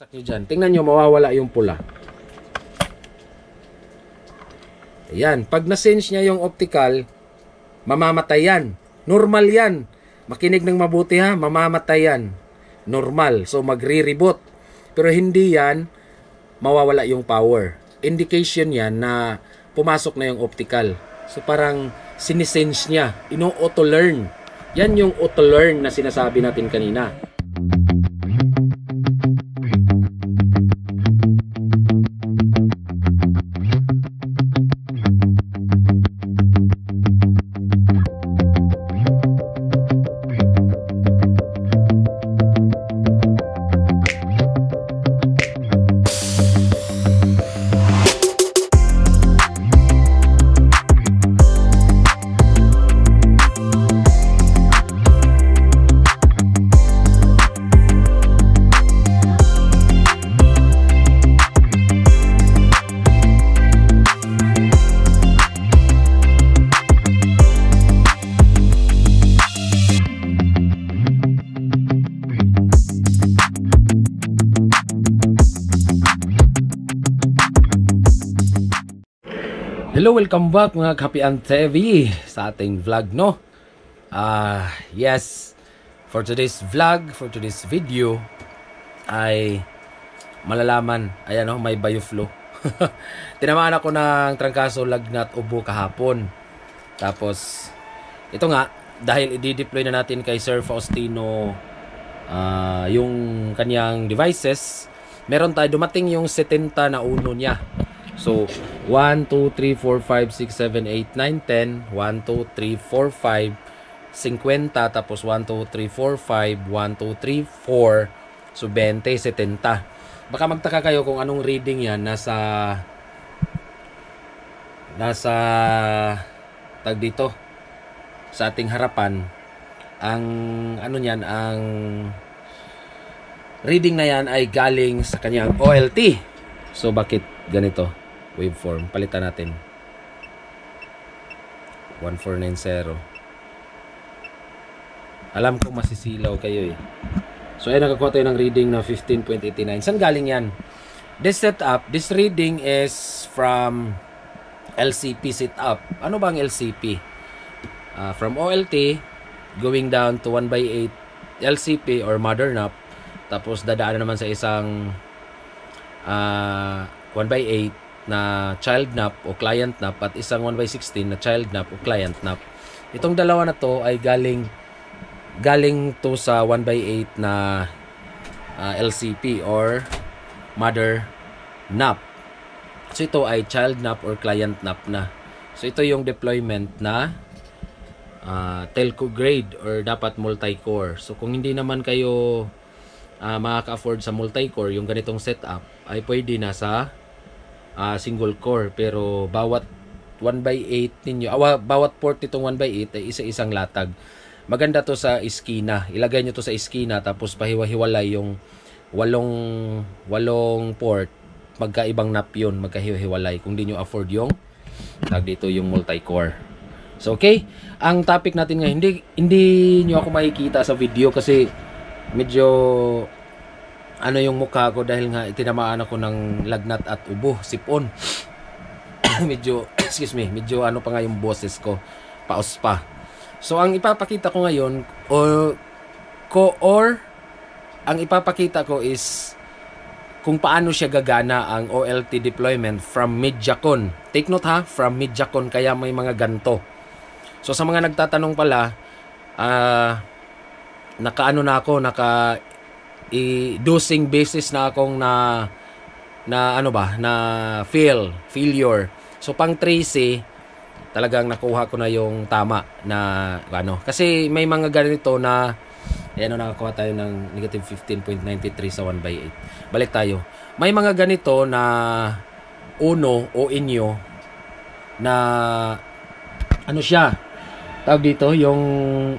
Nyo dyan. Tingnan nyo, mawawala yung pula. Ayan. Pag na-sense niya yung optical, mamamatay yan. Normal yan. Makinig ng mabuti ha, mamamatay yan. Normal. So magre-reboot. Pero hindi yan, mawawala yung power. Indication yan na pumasok na yung optical. So parang sinisense niya. Ino-auto-learn. Yan yung auto-learn na sinasabi natin kanina. Hello, welcome back mga Kapi and TV sa ating vlog, no? Yes, for today's vlog, for today's video ay malalaman, ayan o, may bioflow. Tinamaan ako ng trangkaso, lagnat, ubo kahapon. Tapos, ito nga, dahil i-deploy na natin kay Sir Faustino yung kanyang devices, meron tayo, dumating yung 70 na uno niya. So, 1, 2, 3, 4, 5, 6, 7, 8, 9, 10. 1, 2, 3, 4, 5, 50. Tapos 1, 2, 3, 4, 5, 1, 2, 3, 4. So, 20, 70. Baka magtaka kayo kung anong reading yan. Nasa tag dito sa ating harapan. Ang ano niyan, ang reading na yan ay galing sa kanyang OLT. So, bakit ganito? Waveform, palitan natin 1490. Alam ko masisilaw kayo eh. So ayun, nakakuha tayo ng reading na 15.89. Saan galing yan? This setup, this reading is from LCP setup. Ano ba ang LCP? From OLT going down to 1/8 LCP or mother nap, tapos dadaan naman sa isang 1/8 na child nap o client nap at isang 1/16 na child nap o client nap. Itong dalawa na to ay galing to sa 1/8 na LCP or mother nap. So ito ay child nap or client nap na. So ito yung deployment na telco grade or dapat multi-core. So kung hindi naman kayo makaka-afford sa multi-core, yung ganitong setup ay pwede na sa single core, pero bawat 1/8 ninyo, bawat port nitong 1/8 ay isa-isang latag. Maganda to sa iskina. Ilagay nyo to sa iskina tapos pahiwa-hiwalay yung walong port. Magkaibang nap yun, magkahiwa-hiwalay kung di nyo afford yung dito yung multi-core. So okay, ang topic natin ngayon, hindi nyo ako makikita sa video kasi medyo ano yung mukha ko dahil nga tinamaan ako ng lagnat at ubo, sipon. medyo ano pa nga yung boses ko, paos pa. So ang ipapakita ko ngayon ang ipapakita ko is kung paano siya gagana ang OLT deployment from MediaCon. Take note ha, from MediaCon, kaya may mga ganto. So sa mga nagtatanong pala, dosing basis na akong na failure. So pang 3C talagang nakuha ko na yung tama na kasi may mga ganito na nakakuha tayo ng negative 15.93 sa 1/8. Balik tayo. May mga ganito na uno o inyo na siya tawag dito, yung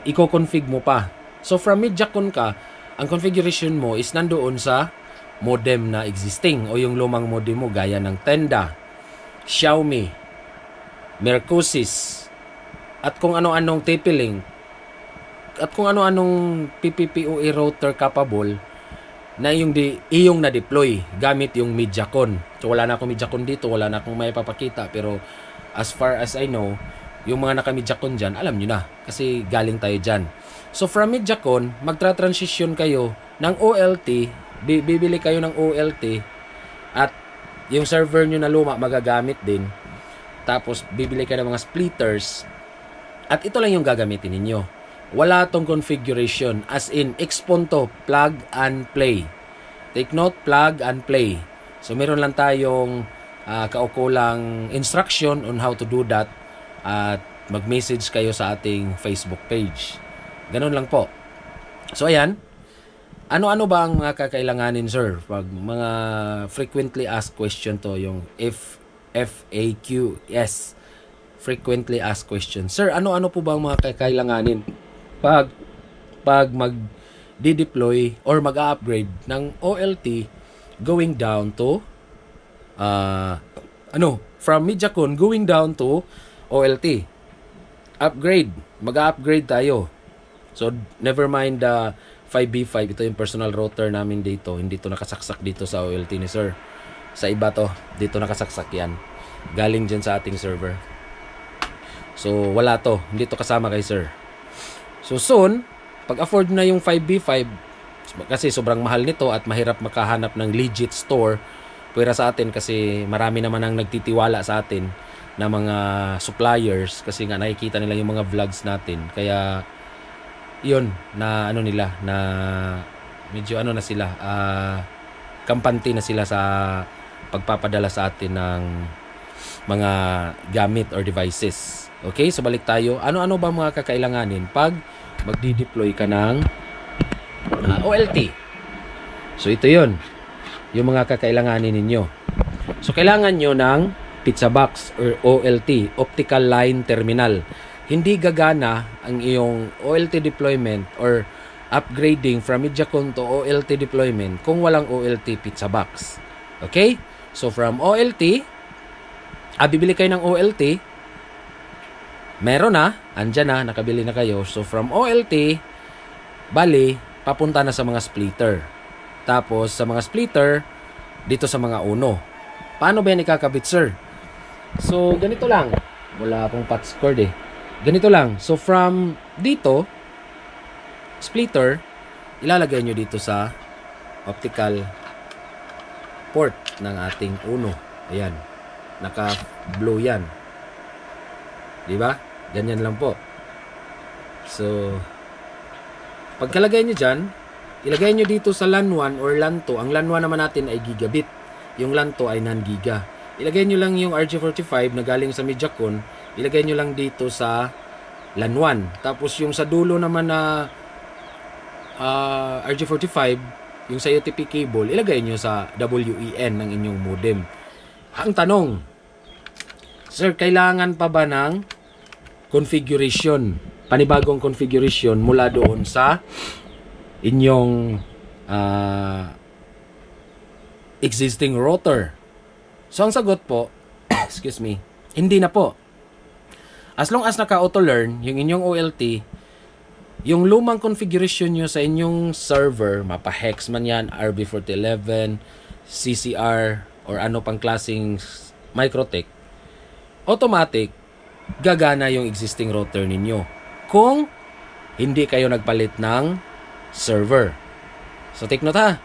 i-config mo pa. So from MediaCon ka, ang configuration mo is nandoon sa modem na existing o yung lumang modem mo gaya ng Tenda, Xiaomi, Mercosys, at kung ano-anong TP-Link at kung ano-anong PPPoE router capable na iyong na-deploy gamit yung MediaCon. So wala na akong MediaCon dito, wala na akong may papakita, pero as far as I know, yung mga naka-MediaCon dyan, alam nyo na kasi galing tayo dyan. So from MediaCon, magtra-transition kayo ng OLT, bibili kayo ng OLT at yung server nyo na luma magagamit din. Tapos bibili kayo ng mga splitters at ito lang yung gagamitin ninyo. Wala tong configuration, as in expon to, plug and play. Take note, plug and play. So meron lang tayong kaukulang instruction on how to do that at mag-message kayo sa ating Facebook page. Ganun lang po. So ayan, ano-ano ba ang mga kakailanganin, sir? Pag mga frequently asked question to, yung FAQs, frequently asked question. Sir, ano-ano po ba ang mga kakailanganin pag mag-deploy or mag-upgrade ng OLT going down to from MediaCon going down to OLT? Upgrade, mag-upgrade tayo. So never mind 5B5, ito yung personal router namin dito. Hindi to nakasaksak dito sa OLT ni sir. Sa iba to, dito nakasaksak yan. Galing dyan sa ating server. So wala to, hindi to kasama kay sir. So soon, pag afford na yung 5B5, kasi sobrang mahal nito at mahirap makahanap ng legit store pwera sa atin kasi marami naman ang nagtitiwala sa atin na mga suppliers kasi nga nakikita nila yung mga vlogs natin. Kaya yun, na nila, na medyo na sila, kampante na sila sa pagpapadala sa atin ng mga gamit or devices. Okay, so balik tayo. Ano-ano ba mga kakailanganin pag magdi-deploy ka ng OLT? So ito yun, yung mga kakailanganin ninyo. So kailangan nyo ng pizza box or OLT, optical line terminal. Hindi gagana ang iyong OLT deployment or upgrading from MediaCon to OLT deployment kung walang OLT pizza box. Okay? So from OLT, bibili kayo ng OLT, meron na, andyan na, nakabili na kayo. So from OLT, bali, papunta na sa mga splitter. Tapos sa mga splitter, dito sa mga uno. Paano ba yan ikakabit, sir? So ganito lang. Wala akong patch cord eh. Ganito lang. So from dito, splitter, ilalagay nyo dito sa optical port ng ating uno. Ayan. Naka-blue yan. Diba? Ganyan lang po. So, pagkalagay nyo dyan, ilagay nyo dito sa LAN 1 or LAN 2. Ang LAN 1 naman natin ay gigabit. Yung LAN 2 ay non-giga. Ilagay nyo lang yung RJ45 na galing sa MediaCon. Ilagay nyo lang dito sa LAN 1. Tapos yung sa dulo naman na RJ45, yung sa UTP cable, ilagay nyo sa WEN ng inyong modem. Ang tanong, sir, kailangan pa ba ng configuration? Panibagong configuration mula doon sa inyong existing router? So ang sagot po, excuse me, hindi na po. As long as naka-auto-learn yung inyong OLT, yung lumang configuration nyo sa inyong server, mapa-hex man yan, RB4011, CCR, or ano pang klaseng Microtech, automatic, gagana yung existing router ninyo. Kung hindi kayo nagpalit ng server. So take note ha.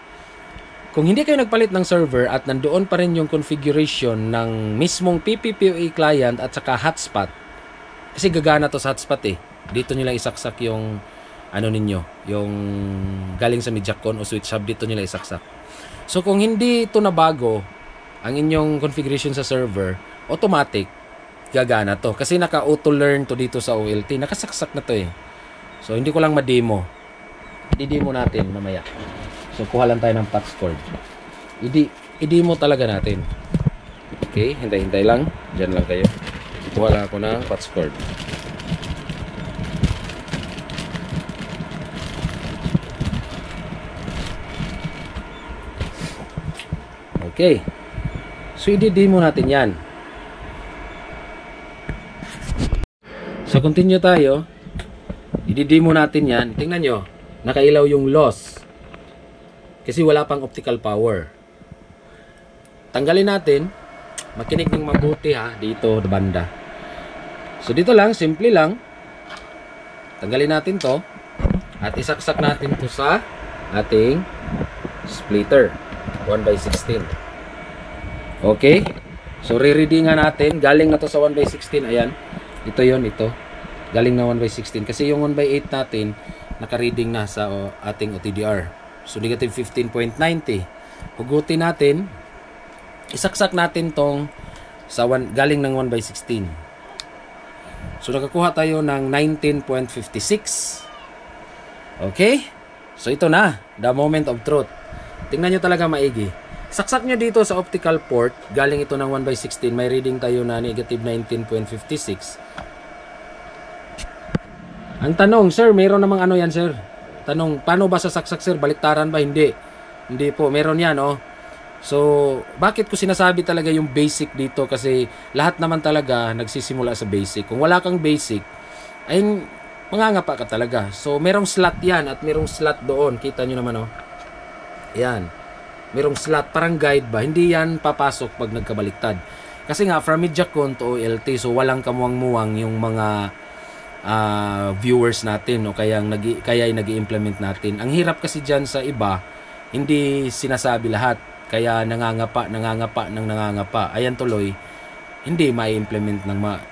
Kung hindi kayo nagpalit ng server at nandoon pa rin yung configuration ng mismong PPPoE client at saka hotspot, kasi gagana to sa hotspot eh. Dito nyo lang isaksak yung ninyo, yung galing sa MediaCon o switch hub, dito nyo lang isaksak. So kung hindi ito na bago ang inyong configuration sa server, automatic gagana to. Kasi naka-auto learn to dito sa OLT. Nakasaksak na to eh. So hindi ko lang ma-demo. I-demo natin mamaya. So kuha lang tayo ng patch cord. I-demo talaga natin. Okay, hintay-hintay lang. Diyan lang kayo. Kuha lang ako ng patch cord. Okay. So i-demo natin yan. So continue tayo. I-demo natin yan. Tingnan nyo. Nakailaw yung loss. Kasi wala pang optical power. Tanggalin natin. Makinig ng mabuti ha. Dito, banda. So, dito lang. Simple lang. Tanggalin natin to. At isaksak natin to sa ating splitter. 1/16. Okay. So, re-readingan natin. Galing na to sa 1/16. Ayan. Ito yon ito. Galing na 1/16. Kasi yung 1/8 natin, naka-reading na sa ating OTDR. So, negative 15.90. Hugutin natin. Isaksak natin tong sa galing ng 1/16. So, nakakuha tayo ng 19.56. Okay? So, ito na. The moment of truth. Tingnan nyo talaga maigi. Saksak nyo dito sa optical port. Galing ito ng 1/16. May reading tayo na negative 19.56. Ang tanong, sir, meron namang ano yan, sir? Tanong, paano ba sa saksak, sir? Baliktaran ba? Hindi. Hindi po. Meron yan, oh. So, bakit ko sinasabi talaga yung basic dito? Kasi lahat naman talaga nagsisimula sa basic. Kung wala kang basic, ay mangangapa ka talaga. So, merong slot yan at merong slot doon. Kita nyo naman, oh. Yan. Merong slot. Parang guide ba? Hindi yan papasok pag nagkabaliktad. Kasi nga, from Mediacom to OLT, so walang kamuwang-muwang yung mga viewers natin, o kaya nag-i-implement natin. Ang hirap kasi dyan sa iba, hindi sinasabi lahat. Kaya nangangapa. Ayan tuloy, hindi ma-implement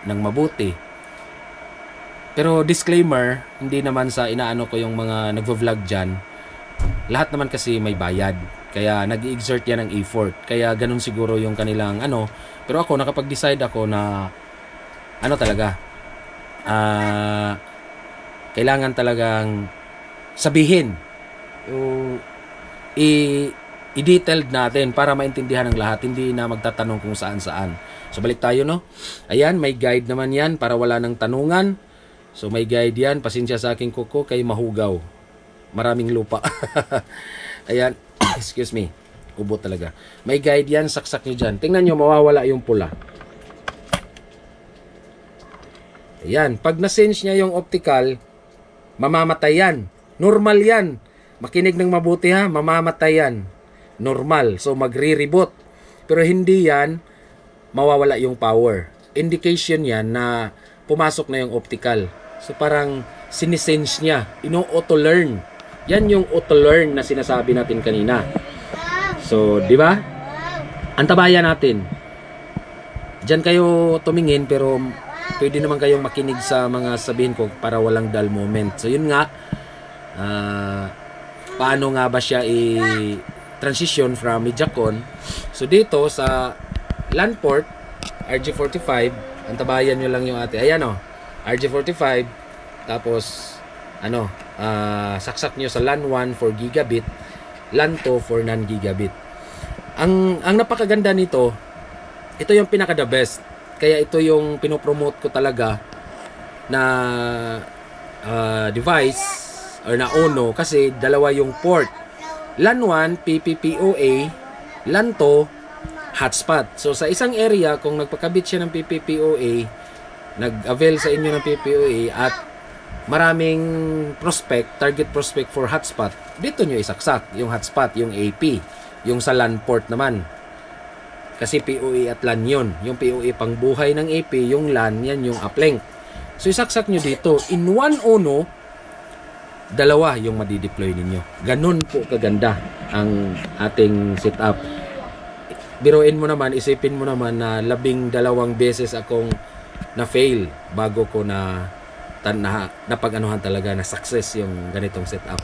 ng mabuti. Pero disclaimer, hindi naman sa inaano ko yung mga nagvo-vlog dyan. Lahat naman kasi may bayad. Kaya nag-i-exert yan ng effort. Kaya ganun siguro yung kanilang ano. Pero ako, nakapag-decide ako na ano talaga, kailangan talagang sabihin, i-detailed natin para maintindihan ng lahat, hindi na magtatanong kung saan-saan. So, balik tayo, no? Ayan, may guide naman yan para wala nang tanungan. So, may guide yan. Pasensya sa aking kuko kay mahugaw. Maraming lupa. Ayan, excuse me. Ubo talaga. May guide yan, saksak nyo dyan. Tingnan nyo, mawawala yung pula. Ayan, pag na-sense niya yung optical, mamamatay yan. Normal yan. Makinig ng mabuti ha, mamamatay yan. Normal. So, magre-reboot. Pero hindi yan, mawawala yung power. Indication yan na pumasok na yung optical. So, parang sinisense niya. Ino-auto-learn. Yan yung auto-learn na sinasabi natin kanina. So, di ba? Antabayan natin. Diyan kayo tumingin, pero pwede naman kayong makinig sa mga sabihin ko para walang dull moment. So, yun nga. Paano nga ba siya i-transition from Mediacom? So, dito sa LAN port, RJ45, antabayan nyo lang yung ate. Ayan o, RJ45. Tapos, saksak nyo sa LAN 1 for gigabit, LAN 2 for non-gigabit. Ang napakaganda nito, ito yung pinaka-the best. Kaya ito yung pinopromote ko talaga na device or na ONO, kasi dalawa yung port. LAN 1, PPPoA, LAN 2, hotspot. So sa isang area, kung nagpakabit siya ng PPPoA, nag-avail sa inyo ng PPPoA at maraming target prospect for hotspot, dito nyo isaksak yung hotspot, yung AP, yung sa LAN port naman. Kasi PoE at LAN yun. Yung PoE pang buhay ng AP, yung LAN, yan yung uplink. So, isaksak nyo dito. In one ONO, dalawa yung madideploy ninyo. Ganun po kaganda ang ating setup. Biruin mo naman, isipin mo naman na 12 beses akong na-fail bago ko napag-anuhan talaga na success yung ganitong setup.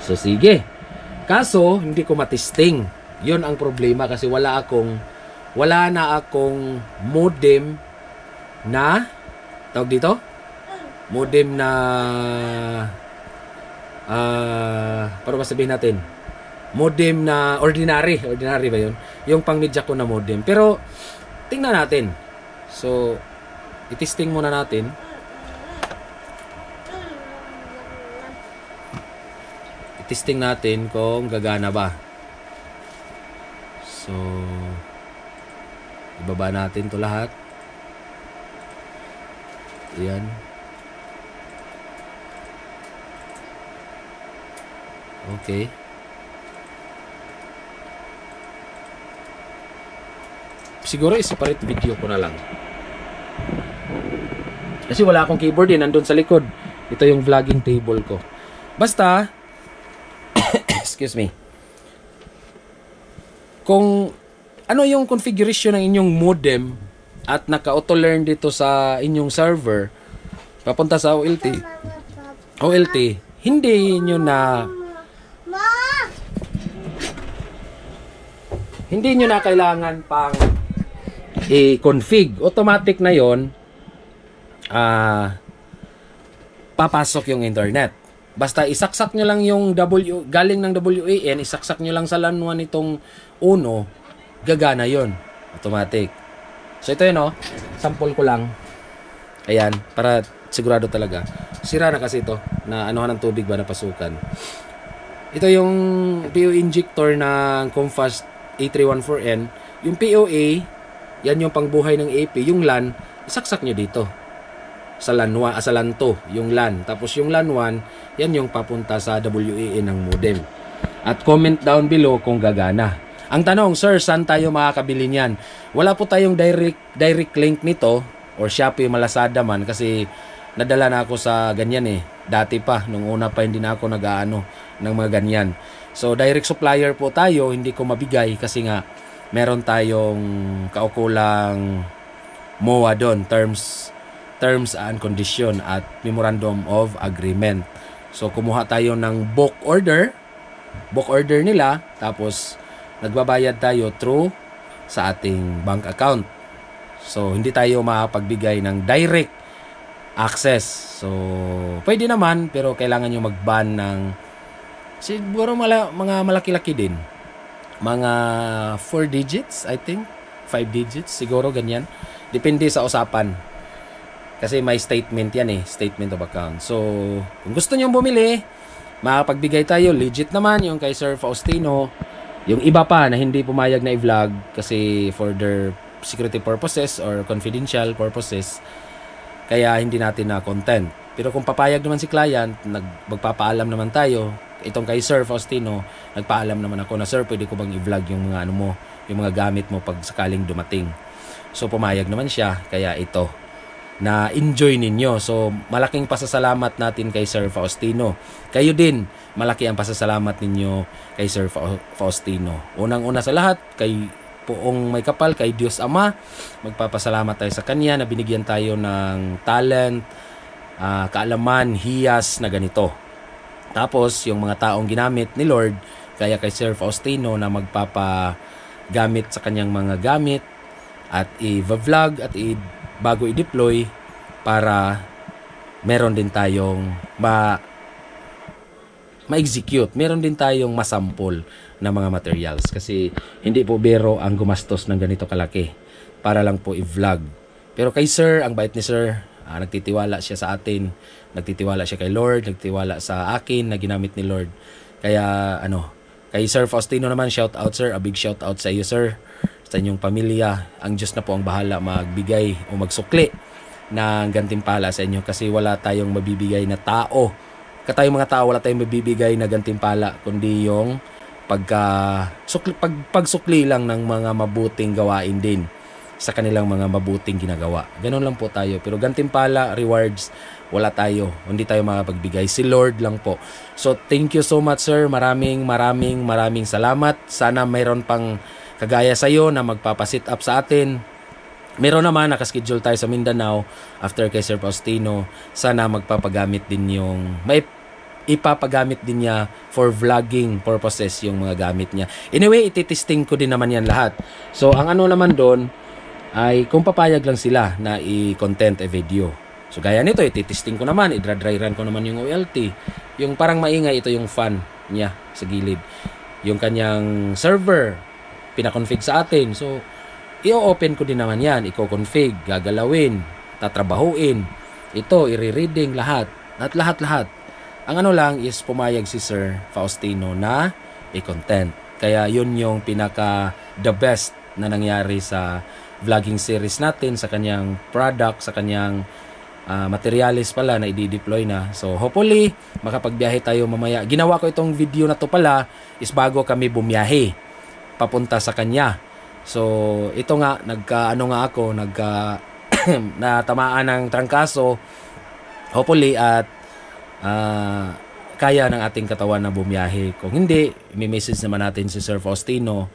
So, sige. Kaso, hindi ko matesting. Yun ang problema kasi wala na akong modem na tawag dito? Modem na para ba sabihin natin? Modem na ordinary ba yun? Yung pang Mediacom na modem. Pero tingnan natin. So, itesting muna natin. Itesting natin kung gagana ba. So, ibaba natin to lahat. Ayan. Okay. siguro i-separate video ko na lang. Kasi wala akong keyboard nandun sa likod. Ito yung vlogging table ko. Basta, excuse me. Kung ano yung configuration ng inyong modem at naka-auto-learn dito sa inyong server, papunta sa OLT, hindi nyo na kailangan pang i-config. Automatic na yon, papasok yung internet. Basta isaksak nyo lang yung galing ng WAN, isaksak nyo lang sa LAN 1 itong uno, gagana yon, automatic. So ito yun, sample ko lang. Ayan, para sigurado talaga. Sira na kasi ito, na anuhan ng tubig ba napasukan. Ito yung PO injector ng Comfast A314N. Yung POA, yan yung pangbuhay ng AP. Yung LAN, isaksak nyo dito. Sa LAN 1, sa LAN 2, yung LAN. Tapos yung LAN 1, yan yung papunta sa WAN ng modem. At comment down below kung gagana. Ang tanong, sir, saan tayo makakabili niyan? Wala po tayong direct link nito, or Shopee, Lazada man, kasi nadala na ako sa ganyan Dati pa, nung una pa hindi na ako nag-aano ng mga ganyan. So, direct supplier po tayo, hindi ko mabigay kasi nga meron tayong kaukulang MOA doon, terms and condition at memorandum of agreement. So, kumuha tayo ng book order nila, tapos nagbabayad tayo through sa ating bank account. So, hindi tayo makapagbigay ng direct access. So, pwede naman, pero kailangan nyo mag-ban ng siguro mga malaki-laki din. Mga 4 digits, I think. 5 digits, siguro ganyan. Depende sa usapan. Kasi may statement yan statement of account. So, kung gusto nyo bumili, makapagbigay tayo. Legit naman yung kay Sir Faustino. Yung iba pa na hindi pumayag na i-vlog kasi for their security purposes or confidential purposes, kaya hindi natin na content. Pero kung papayag naman si client, magpapaalam naman tayo. Itong kay Sir Faustino, nagpaalam naman ako na, sir, pwede ko bang i-vlog yung mga yung mga gamit mo pag sakaling dumating. So pumayag naman siya, kaya ito na enjoy ninyo. So malaking pasasalamat natin kay Sir Faustino. Kayo din, malaki ang pasasalamat ninyo kay Sir Faustino. Unang-una sa lahat, kay Poong May Kapal, kay Diyos Ama. Magpapasalamat tayo sa Kanya na binigyan tayo ng talent, kaalaman, hiyas na ganito. Tapos, yung mga taong ginamit ni Lord, kaya kay Sir Faustino na magpapagamit sa kanyang mga gamit at i-vlog at bago i-deploy para meron din tayong ma-execute. Meron din tayong masample na mga materials. Kasi hindi po biro ang gumastos ng ganito kalaki para lang po i-vlog. Pero kay Sir, ang bait ni Sir, nagtitiwala siya sa atin. Nagtitiwala siya kay Lord, nagtitiwala sa akin na ginamit ni Lord. Kaya kay Sir Faustino naman, shout out sir, a big shout out sa iyo sir, sa inyong pamilya. Ang Diyos na po ang bahala magbigay o magsukli ng gantimpala sa inyo kasi wala tayong mabibigay na tao. Tayong mga tao, wala tayong mabibigay na gantimpala kundi yung pagsukli lang ng mga mabuting gawain din sa kanilang mga mabuting ginagawa. Ganun lang po tayo. Pero gantimpala, rewards, wala tayo. Hindi tayo makapagbigay. Si Lord lang po. So, thank you so much, sir. Maraming salamat. Sana mayroon pang kagaya sa'yo na magpapasit up sa atin. Meron naman, nakaschedule tayo sa Mindanao after kay Sir Faustino. Sana magpapagamit din ipapagamit din niya for vlogging purposes yung mga gamit niya. Anyway, ititesting ko din naman yan lahat. So, ang naman doon ay kung papayag lang sila na i-content video. So, gaya nito, ititesting ko naman, i-dry run ko naman yung OLT. Yung parang maingay, ito yung fan niya sa gilid. Yung kanyang server, pinakonfig sa atin. So, i-open ko din naman yan, i-config, gagalawin, tatrabahuin. Ito, i-reading lahat. At lahat. Ang lang is pumayag si Sir Faustino na i-content. Kaya yun yung the best na nangyari sa vlogging series natin, sa kanyang product, sa kanyang materials pala na i-deploy na. So hopefully, makapagbiyahe tayo mamaya. Ginawa ko itong video na to pala is bago kami bumiyahe papunta sa kanya. So ito nga natamaan ng trangkaso, hopefully at kaya ng ating katawan na bumiyahe. Kung hindi, i-message naman natin si Sir Faustino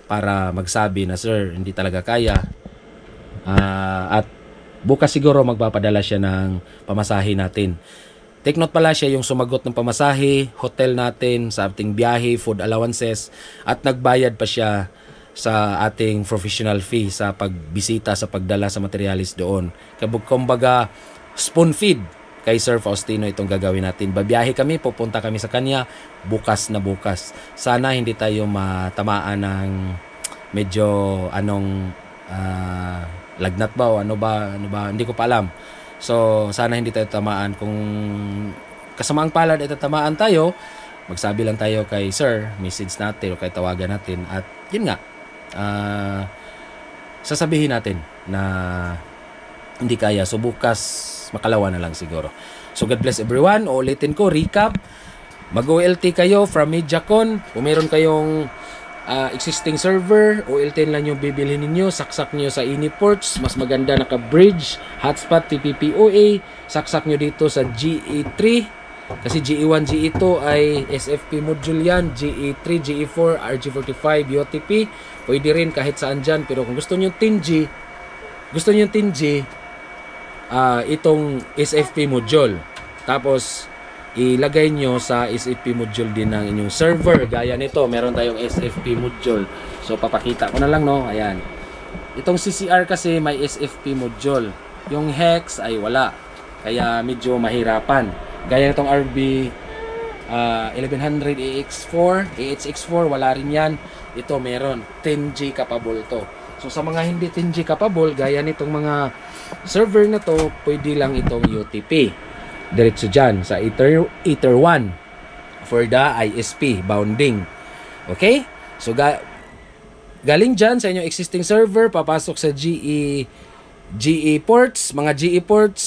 para magsabi na, sir, hindi talaga kaya. At bukas siguro magpapadala siya ng pamasahe natin. Take note pala siya yung sumagot ng pamasahe, hotel natin, sa ating biyahe, food allowances, at nagbayad pa siya sa ating professional fee sa pagbisita, sa pagdala sa materialis doon. Kumbaga, spoon feed kay Sir Faustino itong gagawin natin. Babiyahe kami, pupunta kami sa kanya bukas na bukas. Sana hindi tayo matamaan ng medyo lagnat ba o ano ba, hindi ko pa alam. So sana hindi tayo tamaan. Kung kasamaang palad ay tatamaan tayo, magsabi lang tayo kay Sir, message natin o kay tawagan natin, at yun nga, sasabihin natin na hindi kaya. So bukas makalawa na lang siguro. So God bless everyone. Ulitin ko, recap. Mag-OLT kayo from Mediacon. Kung meron kayong existing server, OLT lang yung bibilhin ninyo. Saksak nyo sa Iniports. Mas maganda naka-bridge, hotspot, TPPoA. Saksak nyo dito sa GE3. Kasi GE1, GE2 ay SFP module yan. GE3, GE4, RG45, UTP. Pwede rin kahit saan dyan. Pero kung gusto nyo 10G, itong SFP module. Tapos ilagay nyo sa SFP module din ng inyong server. Gaya nito, meron tayong SFP module. So papakita ko na lang, no. Ayan. Itong CCR kasi may SFP module. Yung hex ay wala. Kaya medyo mahirapan. Gaya nitong RB 1100 AXX4 wala rin yan. Ito meron 10G capable to. So sa mga hindi 10G capable, gaya nitong mga server na to, pwede lang itong UTP. Diretso dyan sa Ether 1 for the ISP bounding. Okay? So galing dyan sa inyong existing server, papasok sa GE ports, mga GE ports,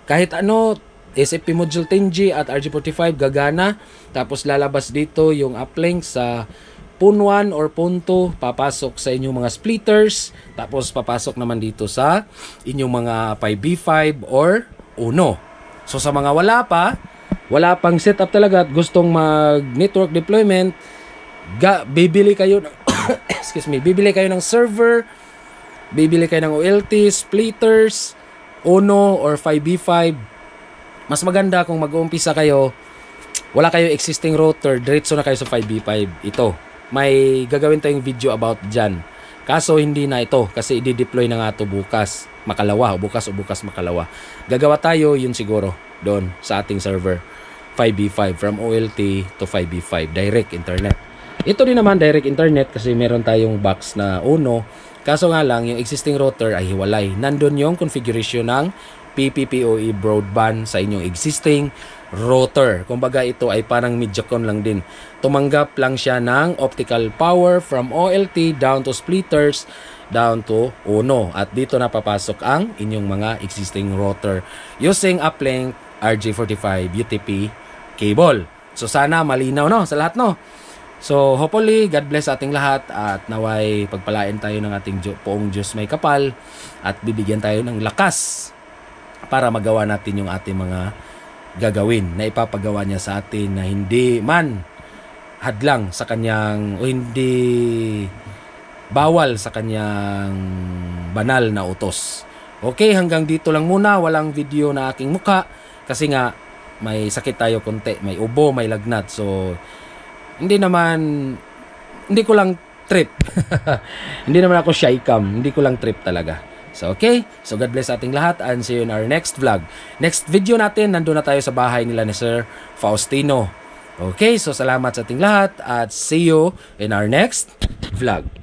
kahit ano, SFP module 10G at RG45 gagana. Tapos lalabas dito yung uplink sa PUN 1 or PUN 2, papasok sa inyong mga splitters, tapos papasok naman dito sa inyong mga 5B5 or UNO. So sa mga wala pang setup talaga at gustong mag-network deployment, bibili kayo ng bibili kayo ng server, bibili kayo ng OLT, splitters, UNO or 5B5. Mas maganda kung mag-uumpisa kayo, wala kayo existing router, diretso na kayo sa 5B5. Ito, may gagawin tayong video about dyan. Kaso hindi na ito kasi i-deploy na nga ito bukas makalawa, bukas makalawa. Gagawa tayo yun siguro doon sa ating server 5B5 from OLT to 5B5 direct internet. Ito din naman direct internet kasi meron tayong box na UNO. Kaso nga lang yung existing router ay hiwalay. Nandun yung configuration ng PPPoE broadband sa inyong existing router. Kumbaga ito ay parang Mediacon lang din. Tumanggap lang siya ng optical power from OLT down to splitters down to UNO. At dito na papasok ang inyong mga existing router using uplink RG45 UTP cable. So sana malinaw, no, sa lahat, no. So hopefully God bless ating lahat at naway pagpalain tayo ng ating poong Diyos may kapal at bibigyan tayo ng lakas para magawa natin yung ating mga gagawin na ipapagawa niya sa atin na hindi man hadlang sa kanyang o hindi bawal sa kanyang banal na utos. Okay, hanggang dito lang muna. Walang video na aking mukha kasi nga may sakit tayo konti, may ubo, may lagnat. So hindi ko lang trip. Hindi naman ako shy cam, hindi ko lang trip talaga. So okay, so God bless ating lahat and see you in our next vlog. Next video natin, nandun na tayo sa bahay nila ni Sir Faustino. Okay, so salamat sa ating lahat at see you in our next vlog.